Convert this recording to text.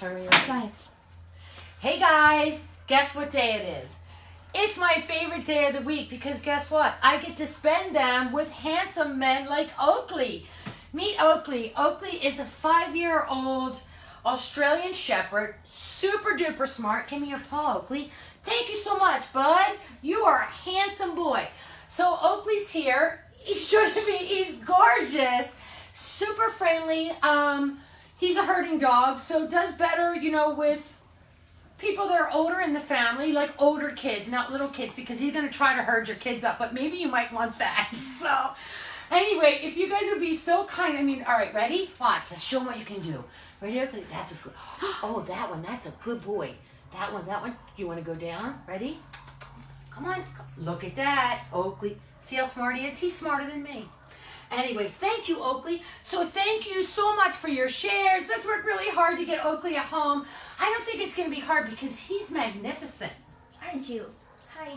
turn me around. Hey guys, guess what day it is? It's my favorite day of the week because guess what? I get to spend them with handsome men like Oakley. Meet Oakley. Oakley is a 5-year-old Australian Shepherd, super duper smart. Give me your paw, Oakley. Thank you so much, bud. You are a handsome boy. So Oakley's here. He's gorgeous, super friendly. He's a herding dog, so does better, you know, with people that are older in the family, like older kids, not little kids, because he's going to try to herd your kids up, but maybe you might want that. So anyway, if you guys would be so kind, all right, ready? Watch, let's show them what you can do. Ready? That's a good, oh, that one, that's a good boy. That one, you want to go down? Ready? Come on, look at that, Oakley. See how smart he is? He's smarter than me. Anyway, thank you, Oakley. So thank you so much for your shares. Let's work really hard to get Oakley at home. I don't think it's going to be hard because he's magnificent. Aren't you? Hi.